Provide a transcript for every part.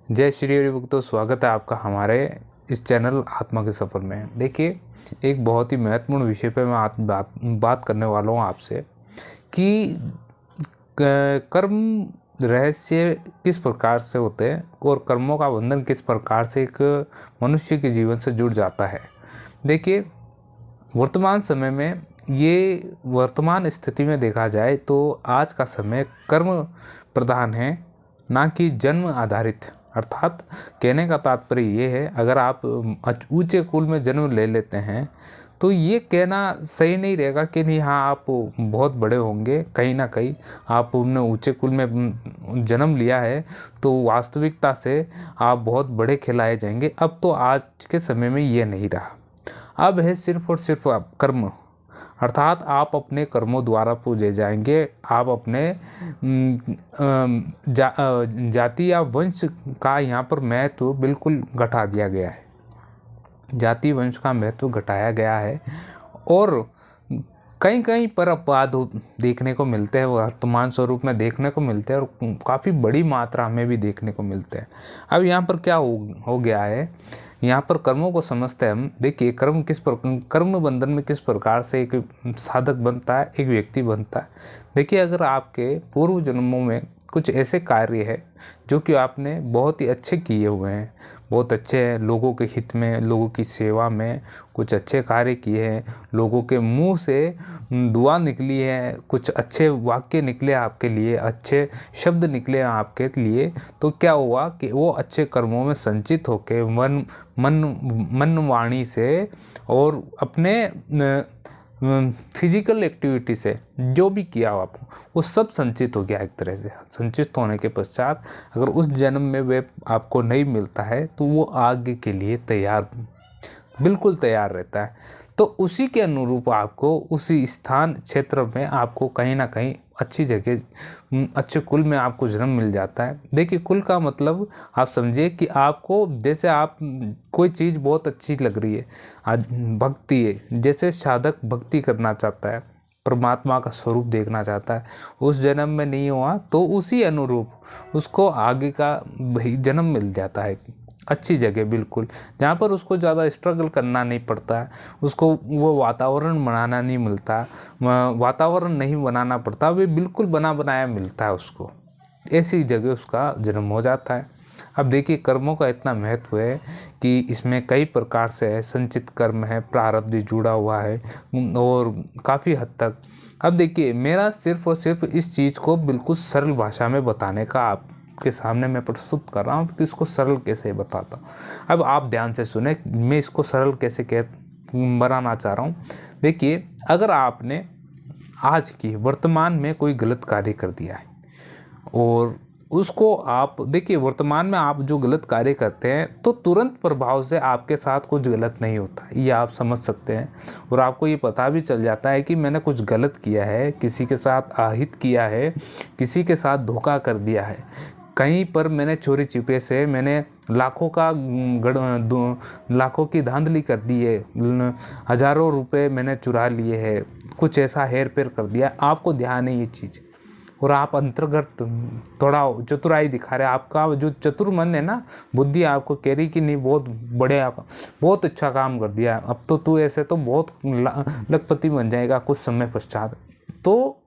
जय श्री हरि भक्तों, स्वागत है आपका हमारे इस चैनल आत्मा के सफ़र में। देखिए, एक बहुत ही महत्वपूर्ण विषय पे मैं बात करने वाला हूँ आपसे कि कर्म रहस्य किस प्रकार से होते हैं और कर्मों का बंधन किस प्रकार से एक मनुष्य के जीवन से जुड़ जाता है। देखिए, वर्तमान समय में ये वर्तमान स्थिति में देखा जाए तो आज का समय कर्म प्रधान है, ना कि जन्म आधारित। अर्थात कहने का तात्पर्य ये है, अगर आप ऊंचे कुल में जन्म ले लेते हैं तो ये कहना सही नहीं रहेगा कि नहीं, हाँ आप बहुत बड़े होंगे, कहीं ना कहीं आपने ऊंचे कुल में जन्म लिया है तो वास्तविकता से आप बहुत बड़े खिलाए जाएंगे। अब तो आज के समय में ये नहीं रहा। अब है सिर्फ और सिर्फ कर्म, अर्थात आप अपने कर्मों द्वारा पूजे जाएंगे। आप अपने जाति या वंश का यहाँ पर महत्व बिल्कुल घटा दिया गया है। जाति वंश का महत्व घटाया गया है और कहीं कहीं पर अपवाद देखने को मिलते हैं, वर्तमान स्वरूप में देखने को मिलते हैं और काफ़ी बड़ी मात्रा में भी देखने को मिलते हैं। अब यहाँ पर क्या हो गया है, यहाँ पर कर्मों को समझते हैं हम। देखिए, कर्म बंधन में किस प्रकार से एक साधक बनता है, एक व्यक्ति बनता है। देखिए, अगर आपके पूर्व जन्मों में कुछ ऐसे कार्य है जो कि आपने बहुत ही अच्छे किए हुए हैं, बहुत अच्छे हैं, लोगों के हित में, लोगों की सेवा में कुछ अच्छे कार्य किए हैं, लोगों के मुंह से दुआ निकली है, कुछ अच्छे वाक्य निकले आपके लिए, अच्छे शब्द निकले आपके लिए, तो क्या हुआ कि वो अच्छे कर्मों में संचित होकर मन वाणी से और अपने फिजिकल एक्टिविटी से जो भी किया हो आपको, वो सब संचित हो गया। एक तरह से संचित होने के पश्चात अगर उस जन्म में वे आपको नहीं मिलता है तो वो आगे के लिए बिल्कुल तैयार रहता है। तो उसी के अनुरूप आपको उसी स्थान क्षेत्र में आपको कहीं ना कहीं अच्छी जगह, अच्छे कुल में आपको जन्म मिल जाता है। देखिए, कुल का मतलब आप समझिए कि आपको, जैसे आप कोई चीज़ बहुत अच्छी लग रही है, आज भक्ति है, जैसे साधक भक्ति करना चाहता है, परमात्मा का स्वरूप देखना चाहता है, उस जन्म में नहीं हुआ तो उसी अनुरूप उसको आगे का जन्म मिल जाता है, अच्छी जगह बिल्कुल, जहाँ पर उसको ज़्यादा स्ट्रगल करना नहीं पड़ता है, उसको वो वातावरण बनाना नहीं मिलता, वातावरण नहीं बनाना पड़ता, वे बिल्कुल बना बनाया मिलता है उसको, ऐसी जगह उसका जन्म हो जाता है। अब देखिए, कर्मों का इतना महत्व है कि इसमें कई प्रकार से है, संचित कर्म है, प्रारब्ध जुड़ा हुआ है और काफ़ी हद तक। अब देखिए, मेरा सिर्फ और सिर्फ इस चीज़ को बिल्कुल सरल भाषा में बताने का आपके सामने मैं प्रस्तुत कर रहा हूँ कि इसको सरल कैसे बताता हूँ। अब आप ध्यान से सुने, मैं इसको सरल कैसे बनाना चाह रहा हूँ। देखिए, अगर आपने आज की वर्तमान में कोई गलत कार्य कर दिया है और उसको आप देखिए, वर्तमान में आप जो गलत कार्य करते हैं तो तुरंत प्रभाव से आपके साथ कुछ गलत नहीं होता, ये आप समझ सकते हैं और आपको ये पता भी चल जाता है कि मैंने कुछ गलत किया है, किसी के साथ अहित किया है, किसी के साथ धोखा कर दिया है, कहीं पर मैंने चोरी छिपे से मैंने लाखों की धांधली कर दी है, हजारों रुपए मैंने चुरा लिए हैं, कुछ ऐसा हेर फेर कर दिया, आपको ध्यान है ये चीज़ और आप अंतर्गत थोड़ा चतुराई दिखा रहे हैं। आपका जो चतुर मन है ना, बुद्धि आपको कह रही कि नहीं, बहुत अच्छा काम कर दिया, अब तो तू ऐसे तो बहुत लखपति बन जाएगा कुछ समय पश्चात। तो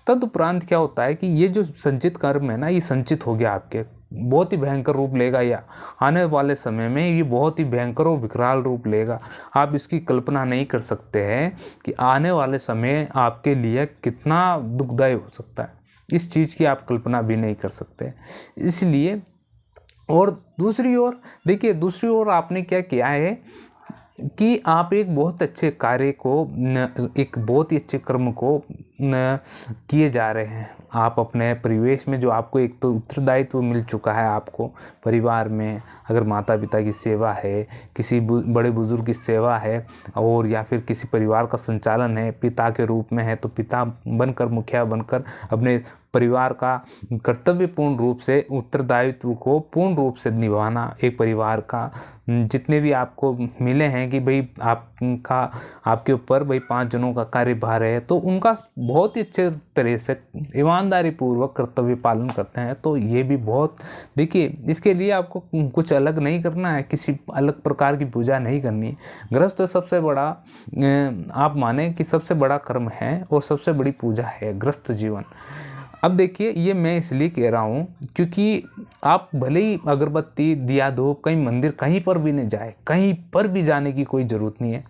तदुपरांत क्या होता है कि ये जो संचित कर्म है ना, ये संचित हो गया आपके, बहुत ही भयंकर रूप लेगा, या आने वाले समय में ये बहुत ही भयंकर और विकराल रूप लेगा। आप इसकी कल्पना नहीं कर सकते हैं कि आने वाले समय आपके लिए कितना दुखदायी हो सकता है, इस चीज़ की आप कल्पना भी नहीं कर सकते। इसलिए, और दूसरी ओर देखिए, दूसरी ओर आपने क्या किया है कि आप एक बहुत अच्छे कार्य को, एक बहुत ही अच्छे कर्म को किए जा रहे हैं। आप अपने परिवेश में जो आपको एक तो उत्तरदायित्व मिल चुका है, आपको परिवार में अगर माता पिता की सेवा है, किसी बड़े बुजुर्ग की सेवा है, और या फिर किसी परिवार का संचालन है, पिता के रूप में है तो पिता बनकर, मुखिया बनकर अपने परिवार का कर्तव्यपूर्ण रूप से उत्तरदायित्व को पूर्ण रूप से निभाना, एक परिवार का जितने भी आपको मिले हैं कि भाई आपके ऊपर भाई 5 जनों का कार्यभार है, तो उनका बहुत ही अच्छे तरह से ईमानदारी पूर्वक कर्तव्य पालन करते हैं। तो ये भी बहुत, देखिए इसके लिए आपको कुछ अलग नहीं करना है, किसी अलग प्रकार की पूजा नहीं करनी है। गृहस्थ सबसे बड़ा आप माने कि सबसे बड़ा कर्म है और सबसे बड़ी पूजा है गृहस्थ जीवन। अब देखिए ये मैं इसलिए कह रहा हूँ क्योंकि आप भले ही अगरबत्ती दिया धूप कहीं मंदिर कहीं पर भी नहीं जाए, कहीं पर भी जाने की कोई ज़रूरत नहीं है,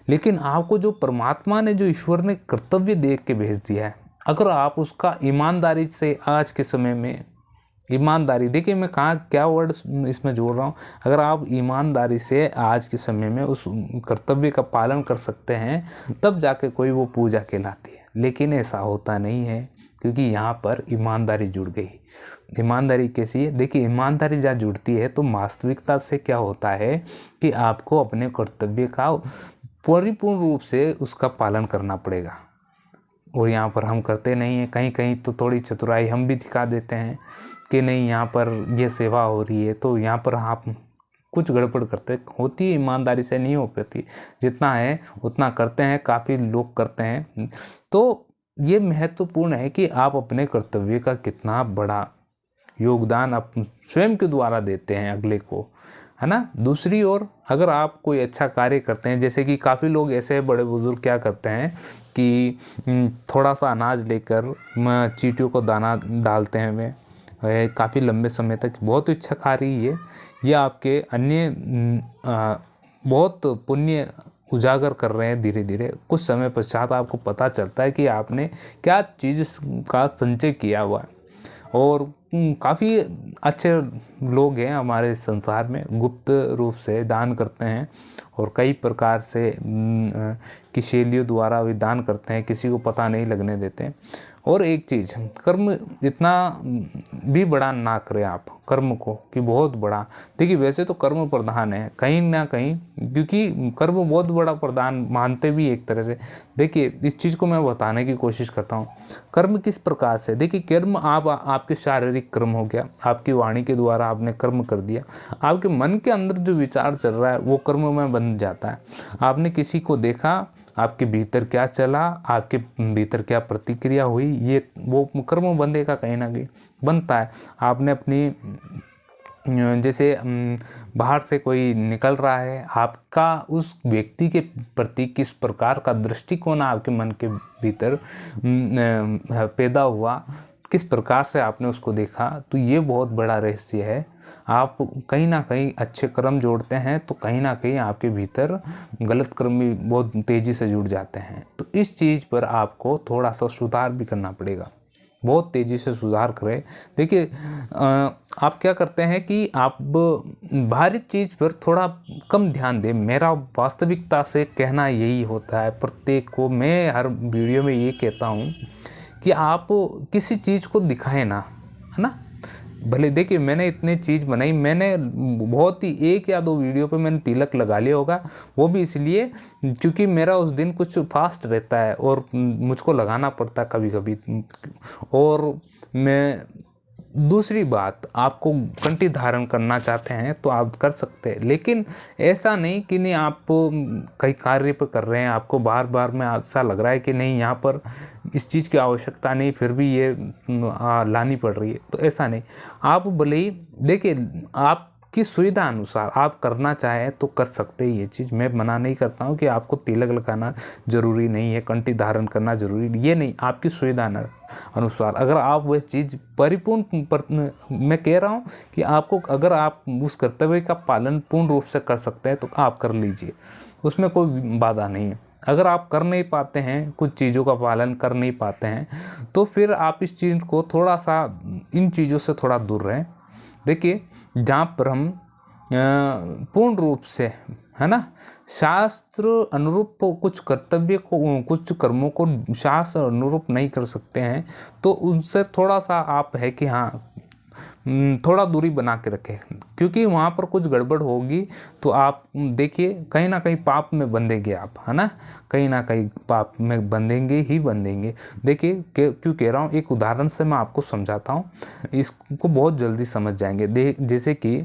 लेकिन आपको जो परमात्मा ने, जो ईश्वर ने कर्तव्य दे के भेज दिया है, अगर आप उसका ईमानदारी से आज के समय में, ईमानदारी देखिए मैं कहाँ क्या वर्ड इसमें जोड़ रहा हूँ, अगर आप ईमानदारी से आज के समय में उस कर्तव्य का पालन कर सकते हैं तब जाके कोई वो पूजा कहलाती है। लेकिन ऐसा होता नहीं है क्योंकि यहाँ पर ईमानदारी जुड़ गई। ईमानदारी कैसी है? देखिए ईमानदारी जहाँ जुड़ती है तो वास्तविकता से क्या होता है कि आपको अपने कर्तव्य का परिपूर्ण रूप से उसका पालन करना पड़ेगा। और यहाँ पर हम करते नहीं हैं, कहीं कहीं तो थोड़ी चतुराई हम भी दिखा देते हैं कि नहीं यहाँ पर ये सेवा हो रही है तो यहाँ पर आप कुछ गड़बड़ करते होती है, ईमानदारी से नहीं हो पाती। जितना है उतना करते हैं, काफ़ी लोग करते हैं। तो ये महत्वपूर्ण है कि आप अपने कर्तव्य का कितना बड़ा योगदान आप स्वयं के द्वारा देते हैं अगले को, है ना। दूसरी ओर अगर आप कोई अच्छा कार्य करते हैं, जैसे कि काफ़ी लोग ऐसे बड़े बुजुर्ग क्या करते हैं कि थोड़ा सा अनाज लेकर चींटियों को दाना डालते हैं, वे काफ़ी लंबे समय तक बहुत अच्छा कार्य है ये आपके अन्य बहुत पुण्य उजागर कर रहे हैं। धीरे धीरे कुछ समय पश्चात आपको पता चलता है कि आपने क्या चीज़ का संचय किया हुआ है। और काफ़ी अच्छे लोग हैं हमारे संसार में, गुप्त रूप से दान करते हैं और कई प्रकार से की शैलियों द्वारा भी दान करते हैं, किसी को पता नहीं लगने देते। और एक चीज़, कर्म इतना भी बड़ा ना करें आप कर्म को कि बहुत बड़ा। देखिए वैसे तो कर्म प्रधान है कहीं ना कहीं, क्योंकि कर्म बहुत बड़ा प्रधान मानते भी एक तरह से। देखिए इस चीज़ को मैं बताने की कोशिश करता हूँ, कर्म किस प्रकार से। देखिए कर्म आपके शारीरिक कर्म हो गया, आपकी वाणी के द्वारा आपने कर्म कर दिया, आपके मन के अंदर जो विचार चल रहा है वो कर्म में बन जाता है। आपने किसी को देखा, आपके भीतर क्या चला, आपके भीतर क्या प्रतिक्रिया हुई, ये वो कर्म बंधेगा, कहीं ना कहीं बनता है। आपने अपनी जैसे बाहर से कोई निकल रहा है, आपका उस व्यक्ति के प्रति किस प्रकार का दृष्टिकोण आपके मन के भीतर पैदा हुआ, किस प्रकार से आपने उसको देखा, तो ये बहुत बड़ा रहस्य है। आप कहीं ना कहीं अच्छे कर्म जोड़ते हैं तो कहीं ना कहीं आपके भीतर गलत कर्म भी बहुत तेज़ी से जुड़ जाते हैं। तो इस चीज़ पर आपको थोड़ा सा सुधार भी करना पड़ेगा, बहुत तेज़ी से सुधार करें। देखिए आप क्या करते हैं कि आप बाहरी चीज़ पर थोड़ा कम ध्यान दें। मेरा वास्तविकता से कहना यही होता है, प्रत्येक को मैं हर वीडियो में ये कहता हूँ कि आप किसी चीज़ को दिखाएं ना, है ना। भले देखिए मैंने इतनी चीज़ बनाई, मैंने बहुत ही 1 या 2 वीडियो पे मैंने तिलक लगा लिया होगा, वो भी इसलिए क्योंकि मेरा उस दिन कुछ फास्ट रहता है और मुझको लगाना पड़ता है कभी कभी। और मैं दूसरी बात, आपको कंठी धारण करना चाहते हैं तो आप कर सकते हैं, लेकिन ऐसा नहीं कि नहीं आप कई कार्य पर कर रहे हैं, आपको बार बार में ऐसा लग रहा है कि नहीं यहाँ पर इस चीज़ की आवश्यकता नहीं फिर भी ये लानी पड़ रही है, तो ऐसा नहीं। आप भले ही देखिए आपकी सुविधा अनुसार आप करना चाहें तो कर सकते हैं ये चीज़। मैं मना नहीं करता हूँ कि आपको तिलक लगाना ज़रूरी नहीं है, कंठी धारण करना ज़रूरी, ये नहीं, आपकी सुविधा अनुसार अगर आप वह चीज़ परिपूर्ण मैं कह रहा हूँ कि आपको अगर आप उस कर्तव्य का पालन पूर्ण रूप से कर सकते हैं तो आप कर लीजिए, उसमें कोई बाधा नहीं है। अगर आप कर नहीं पाते हैं, कुछ चीज़ों का पालन कर नहीं पाते हैं, तो फिर आप इस चीज़ को थोड़ा सा, इन चीज़ों से थोड़ा दूर रहें। देखिए जहाँ पर हम पूर्ण रूप से, है ना, शास्त्र अनुरूप कुछ कर्तव्य को, कुछ कर्मों को शास्त्र अनुरूप नहीं कर सकते हैं, तो उनसे थोड़ा सा आप है कि हाँ थोड़ा दूरी बना के रखें। क्योंकि वहाँ पर कुछ गड़बड़ होगी तो आप देखिए कहीं ना कहीं पाप में बंधेंगे आप, है ना, कहीं ना कहीं पाप में बंधेंगे ही बंधेंगे। देखिए क्यों कह रहा हूँ, एक उदाहरण से मैं आपको समझाता हूँ, इसको बहुत जल्दी समझ जाएंगे। जैसे कि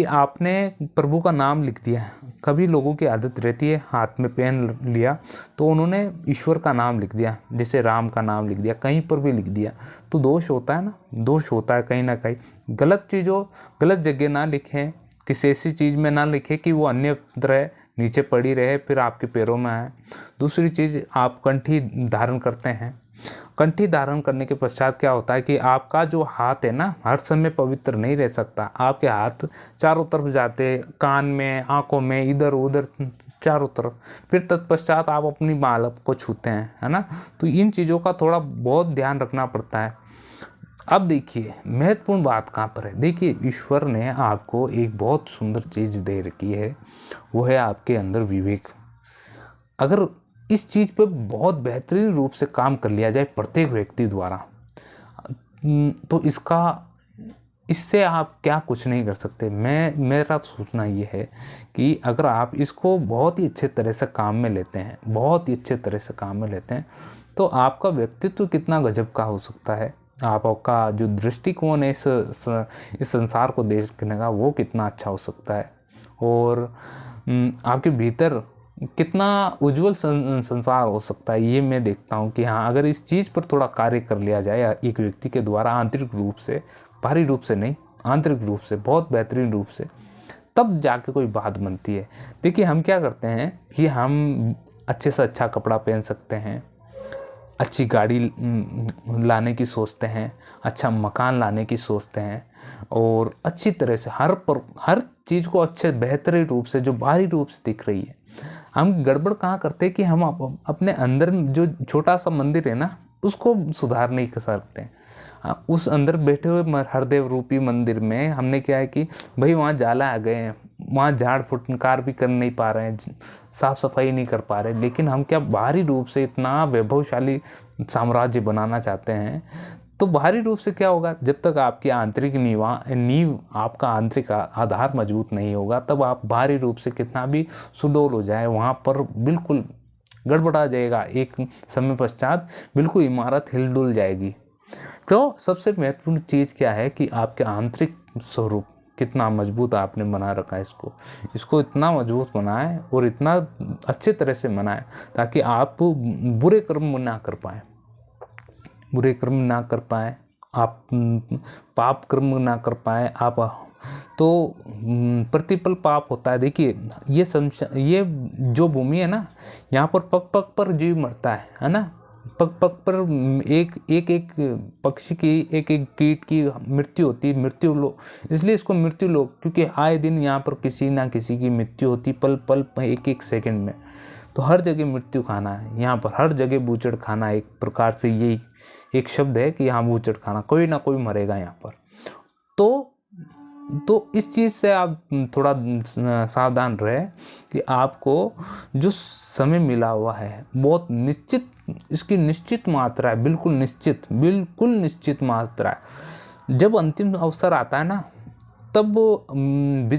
आपने प्रभु का नाम लिख दिया। कभी लोगों की आदत रहती है, हाथ में पेन लिया तो उन्होंने ईश्वर का नाम लिख दिया, जैसे राम का नाम लिख दिया, कहीं पर भी लिख दिया, तो दोष होता है ना, दोष होता है कहीं ना कहीं। गलत चीज़ों गलत जगह ना लिखें, किसी ऐसी चीज़ में ना लिखें कि वो अन्यत्र नीचे पड़ी रहे फिर आपके पैरों में आए। दूसरी चीज़, आप कंठी धारण करते हैं, कंठी धारण करने के पश्चात क्या होता है कि आपका जो हाथ है ना, हर समय पवित्र नहीं रह सकता। आपके हाथ चारों तरफ जाते, कान में, आंखों में, इधर उधर चारों तरफ, फिर तत्पश्चात आप अपनी बालक को छूते हैं, है ना। तो इन चीज़ों का थोड़ा बहुत ध्यान रखना पड़ता है। अब देखिए महत्वपूर्ण बात कहाँ पर है। देखिए ईश्वर ने आपको एक बहुत सुंदर चीज़ दे रखी है, वो है आपके अंदर विवेक। अगर इस चीज़ पे बहुत बेहतरीन रूप से काम कर लिया जाए प्रत्येक व्यक्ति द्वारा, तो इससे आप क्या कुछ नहीं कर सकते। मेरा सोचना ये है कि अगर आप इसको बहुत ही अच्छे तरह से काम में लेते हैं, बहुत ही अच्छे तरह से काम में लेते हैं, तो आपका व्यक्तित्व कितना गजब का हो सकता है। आपका जो दृष्टिकोण है इस संसार को देखने का, वो कितना अच्छा हो सकता है। और आपके भीतर कितना उज्जवल संसार हो सकता है, ये मैं देखता हूँ कि हाँ, अगर इस चीज़ पर थोड़ा कार्य कर लिया जाए एक व्यक्ति के द्वारा, आंतरिक रूप से, बाहरी रूप से नहीं, आंतरिक रूप से, बहुत बेहतरीन रूप से, तब जाके कोई बात बनती है। देखिए हम क्या करते हैं कि हम अच्छे से अच्छा कपड़ा पहन सकते हैं, अच्छी गाड़ी लाने की सोचते हैं, अच्छा मकान लाने की सोचते हैं, और अच्छी तरह से हर चीज़ को अच्छे बेहतरीन रूप से, जो बाहरी रूप से दिख रही है। हम गड़बड़ कहाँ करते हैं कि हम अपने अंदर जो छोटा सा मंदिर है ना, उसको सुधार नहीं कर सकते हैं। उस अंदर बैठे हुए हरदेव रूपी मंदिर में हमने क्या है कि भाई वहाँ जाला आ गए हैं, वहाँ झाड़ फुटकार भी कर नहीं पा रहे हैं, साफ सफाई नहीं कर पा रहे, लेकिन हम क्या बाहरी रूप से इतना वैभवशाली साम्राज्य बनाना चाहते हैं। तो बाहरी रूप से क्या होगा, जब तक आपकी आंतरिक नींव आपका आंतरिक आधार मजबूत नहीं होगा, तब आप बाहरी रूप से कितना भी सुडौल हो जाए, वहाँ पर बिल्कुल गड़बड़ा जाएगा। एक समय पश्चात बिल्कुल इमारत हिलडुल जाएगी। तो सबसे महत्वपूर्ण चीज़ क्या है कि आपके आंतरिक स्वरूप कितना मजबूत आपने बना रखा है। इसको इतना मजबूत बनाएं और इतना अच्छे तरह से बनाएं ताकि आप बुरे कर्म ना कर पाएँ, बुरे कर्म ना कर पाएँ, आप पाप कर्म ना कर पाएँ। आप तो प्रतिपल पाप होता है। देखिए ये जो भूमि है ना, यहाँ पर पग पग पर जीव मरता है ना। पग पग पर एक पक्षी की, एक कीट की मृत्यु होती है, मृत्यु लोक, इसलिए इसको मृत्यु लोक, क्योंकि आए दिन यहाँ पर किसी ना किसी की मृत्यु होती, पल पल एक सेकंड में। तो हर जगह मृत्यु खाना है यहाँ पर, हर जगह बूचड़ खाना, एक प्रकार से यही एक शब्द है कि यहाँ बूचड़ खाना, कोई ना कोई मरेगा यहाँ पर। तो इस चीज़ से आप थोड़ा सावधान रहे कि आपको जो समय मिला हुआ है बहुत निश्चित, इसकी निश्चित मात्रा है, बिल्कुल निश्चित मात्रा है। जब अंतिम अवसर आता है ना, तब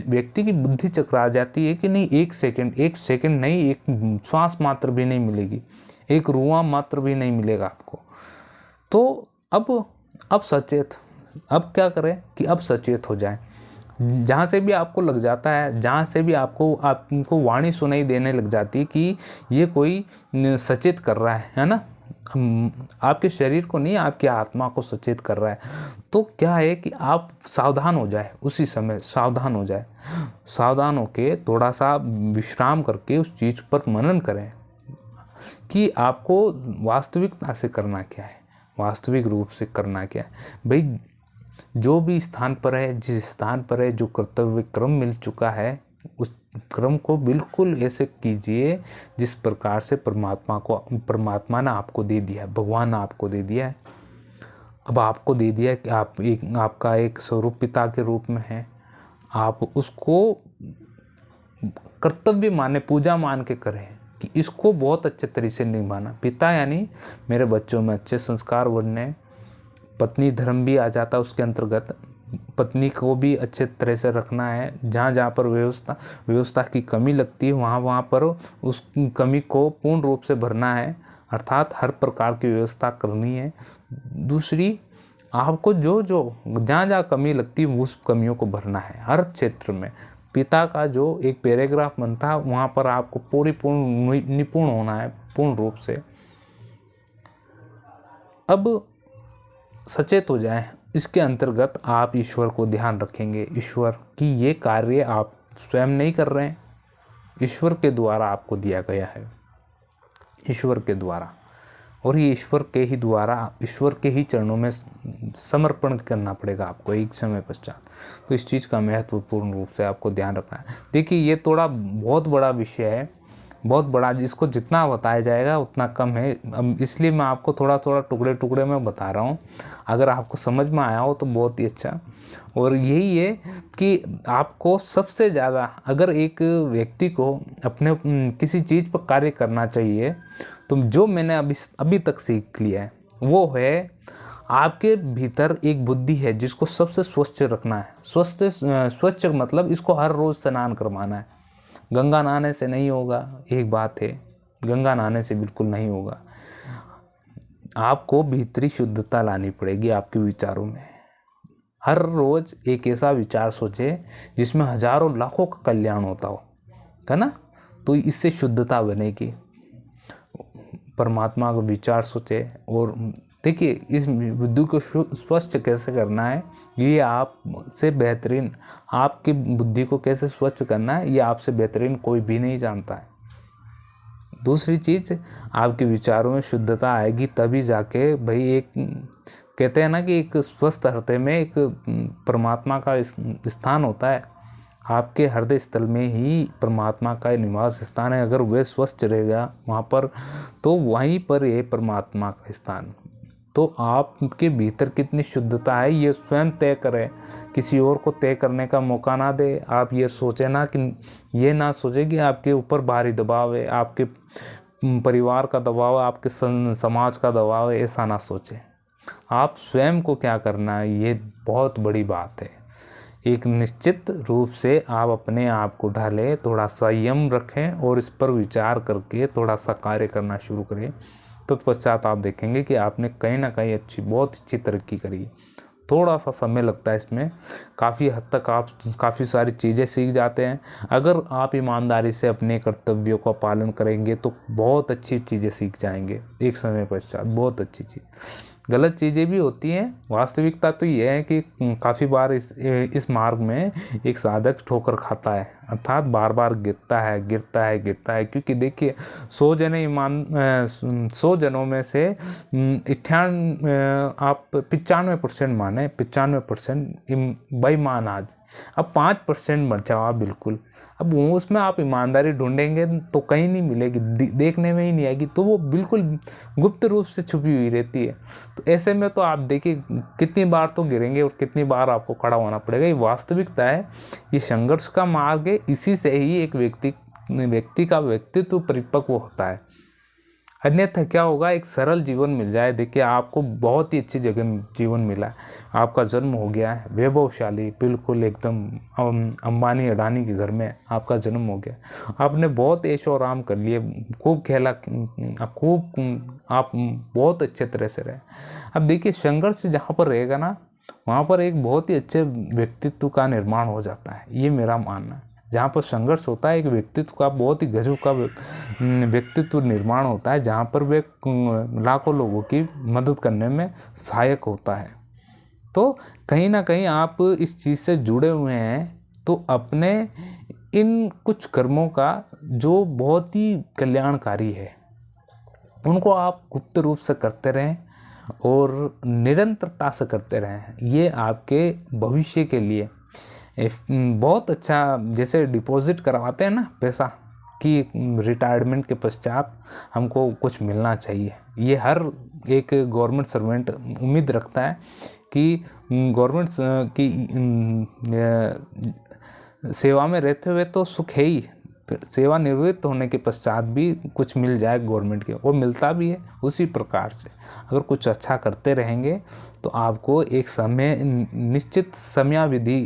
व्यक्ति की बुद्धि चकरा जाती है कि नहीं, एक सेकंड नहीं, एक श्वास मात्र भी नहीं मिलेगी, एक रुआ मात्र भी नहीं मिलेगा आपको। तो अब क्या करें कि अब सचेत हो जाएं। जहाँ से भी आपको लग जाता है, जहाँ से भी आपको वाणी सुनाई देने लग जाती है कि ये कोई सचेत कर रहा है ना, आपके शरीर को नहीं, आपकी आत्मा को सचेत कर रहा है, तो क्या है कि आप सावधान हो जाए, उसी समय सावधान हो जाए, सावधान होके थोड़ा सा विश्राम करके उस चीज़ पर मनन करें कि आपको वास्तविकता से करना क्या है, वास्तविक रूप से करना क्या है। भाई जो भी स्थान पर है, जिस स्थान पर है, जो कर्तव्य क्रम मिल चुका है, उस क्रम को बिल्कुल ऐसे कीजिए जिस प्रकार से परमात्मा ने आपको दे दिया है, भगवान ने आपको दे दिया है। अब आपको दे दिया है कि आपका एक स्वरूप पिता के रूप में है, आप उसको कर्तव्य माने, पूजा मान के करें कि इसको बहुत अच्छे तरीके से निभाना। पिता यानी मेरे बच्चों में अच्छे संस्कार बनने, पत्नी धर्म भी आ जाता है उसके अंतर्गत, पत्नी को भी अच्छे तरह से रखना है। जहाँ जहाँ पर व्यवस्था की कमी लगती है वहाँ वहाँ पर उस कमी को पूर्ण रूप से भरना है, अर्थात हर प्रकार की व्यवस्था करनी है। दूसरी, आपको जो जहाँ जहाँ कमी लगती है उस कमियों को भरना है हर क्षेत्र में। पिता का जो एक पैराग्राफ बनता है वहाँ पर आपको पूर्ण निपुण होना है पूर्ण रूप से। अब सचेत हो जाएं, इसके अंतर्गत आप ईश्वर को ध्यान रखेंगे। ईश्वर की ये कार्य आप स्वयं नहीं कर रहे हैं, ईश्वर के द्वारा आपको दिया गया है, ईश्वर के द्वारा, और ये ईश्वर के ही द्वारा, ईश्वर के ही चरणों में समर्पण करना पड़ेगा आपको एक समय पश्चात। तो इस चीज़ का महत्वपूर्ण रूप से आपको ध्यान रखना है। देखिए ये थोड़ा बहुत बड़ा विषय है, बहुत बड़ा, जिसको जितना बताया जाएगा उतना कम है। इसलिए मैं आपको थोड़ा थोड़ा टुकड़े टुकड़े में बता रहा हूँ। अगर आपको समझ में आया हो तो बहुत ही अच्छा। और यही है कि आपको सबसे ज़्यादा, अगर एक व्यक्ति को अपने किसी चीज़ पर कार्य करना चाहिए तो जो मैंने अभी तक सीख लिया है वो है, आपके भीतर एक बुद्धि है जिसको सबसे स्वच्छ रखना है। स्वच्छ मतलब इसको हर रोज़ स्नान करवाना है। गंगा नहाने से नहीं होगा, एक बात है, गंगा नहाने से बिल्कुल नहीं होगा। आपको भीतरी शुद्धता लानी पड़ेगी आपके विचारों में। हर रोज़ एक ऐसा विचार सोचे जिसमें हजारों लाखों का कल्याण होता हो, है ना। तो इससे शुद्धता बनेगी। परमात्मा का विचार सोचे। और देखिए इस बुद्धि को स्वच्छ कैसे करना है, ये आपसे बेहतरीन, आपकी बुद्धि को कैसे स्वच्छ करना है ये आपसे बेहतरीन कोई भी नहीं जानता है। दूसरी चीज़, आपके विचारों में शुद्धता आएगी तभी जाके भाई, एक कहते हैं ना कि एक स्वस्थ हृदय में एक परमात्मा का स्थान होता है। आपके हृदय स्थल में ही परमात्मा का निवास स्थान है। अगर वह स्वस्थ रहेगा वहाँ पर, तो वहीं पर ये परमात्मा का स्थान। तो आपके भीतर कितनी शुद्धता है ये स्वयं तय करें, किसी और को तय करने का मौका ना दे। आप ये सोचे ना कि, ये ना सोचे कि आपके ऊपर भारी दबाव है, आपके परिवार का दबाव है, आपके समाज का दबाव है, ऐसा ना सोचे। आप स्वयं को क्या करना है ये बहुत बड़ी बात है। एक निश्चित रूप से आप अपने आप को ढालें, थोड़ा संयम रखें और इस पर विचार करके थोड़ा सा कार्य करना शुरू करें। तत्पश्चात आप देखेंगे कि आपने कहीं ना कहीं बहुत अच्छी तरक्की करी। थोड़ा सा समय लगता है इसमें, काफ़ी हद तक आप काफ़ी सारी चीज़ें सीख जाते हैं। अगर आप ईमानदारी से अपने कर्तव्यों का पालन करेंगे तो बहुत अच्छी चीज़ें सीख जाएंगे एक समय पश्चात, बहुत अच्छी चीज़। गलत चीज़ें भी होती हैं। वास्तविकता तो ये है कि काफ़ी बार इस मार्ग में एक साधक ठोकर खाता है, अर्थात बार बार गिरता है, क्योंकि देखिए 100 जनों में से 95% माने, 95% बेईमान आज। अब 5% बचा आप बिल्कुल। अब उसमें आप ईमानदारी ढूंढेंगे तो कहीं नहीं मिलेगी, देखने में ही नहीं आएगी, तो वो बिल्कुल गुप्त रूप से छुपी हुई रहती है। तो ऐसे में तो आप देखिए कितनी बार तो गिरेंगे और कितनी बार आपको खड़ा होना पड़ेगा। ये वास्तविकता है, ये संघर्ष का मार्ग है। इसी से ही एक व्यक्ति का व्यक्तित्व परिपक्व होता है। अन्यथा क्या होगा, एक सरल जीवन मिल जाए। देखिए आपको बहुत ही अच्छी जगह जीवन मिला है, आपका जन्म हो गया है वैभवशाली, बिल्कुल एकदम अंबानी अडानी के घर में आपका जन्म हो गया, आपने बहुत ऐशो आराम कर लिए, खूब खेला, आप बहुत अच्छे तरह से रहे। अब देखिए संघर्ष जहाँ पर रहेगा ना, वहाँ पर एक बहुत ही अच्छे व्यक्तित्व का निर्माण हो जाता है, ये मेरा मानना है। जहाँ पर संघर्ष होता है एक व्यक्तित्व का, बहुत ही गजब का व्यक्तित्व निर्माण होता है, जहाँ पर वे लाखों लोगों की मदद करने में सहायक होता है। तो कहीं ना कहीं आप इस चीज़ से जुड़े हुए हैं, तो अपने इन कुछ कर्मों का जो बहुत ही कल्याणकारी है उनको आप गुप्त रूप से करते रहें और निरंतरता से करते रहें। ये आपके भविष्य के लिए बहुत अच्छा, जैसे डिपॉजिट करवाते हैं ना पैसा, कि रिटायरमेंट के पश्चात हमको कुछ मिलना चाहिए। ये हर एक गवर्नमेंट सर्वेंट उम्मीद रखता है कि गवर्नमेंट की सेवा में रहते हुए तो सुख है ही, फिर सेवानिवृत्त होने के पश्चात भी कुछ मिल जाए गवर्नमेंट के, वो मिलता भी है उसी प्रकार से। अगर कुछ अच्छा करते रहेंगे तो आपको एक समय, निश्चित समयावधि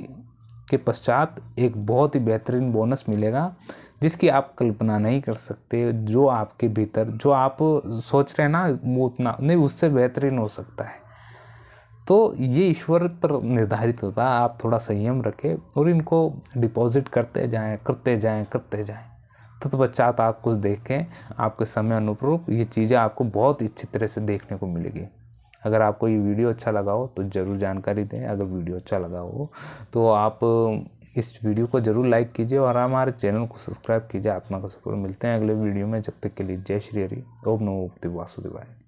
के पश्चात एक बहुत ही बेहतरीन बोनस मिलेगा, जिसकी आप कल्पना नहीं कर सकते। जो आपके भीतर, जो आप सोच रहे हैं ना, वो उतना नहीं, उससे बेहतरीन हो सकता है। तो ये ईश्वर पर निर्धारित होता है। आप थोड़ा संयम रखें और इनको डिपॉजिट करते जाएं, करते जाएं, करते जाएं। तत्पश्चात आप कुछ देखें, आपके समय अनुरूप ये चीज़ें आपको बहुत अच्छी तरह से देखने को मिलेगी। अगर आपको ये वीडियो अच्छा लगा हो तो ज़रूर जानकारी दें। अगर वीडियो अच्छा लगा हो तो आप इस वीडियो को ज़रूर लाइक कीजिए और हमारे चैनल को सब्सक्राइब कीजिए। आत्मा का सुकून। मिलते हैं अगले वीडियो में, जब तक के लिए जय श्री हरि। ओम नमो भगवते वासुदेवाय।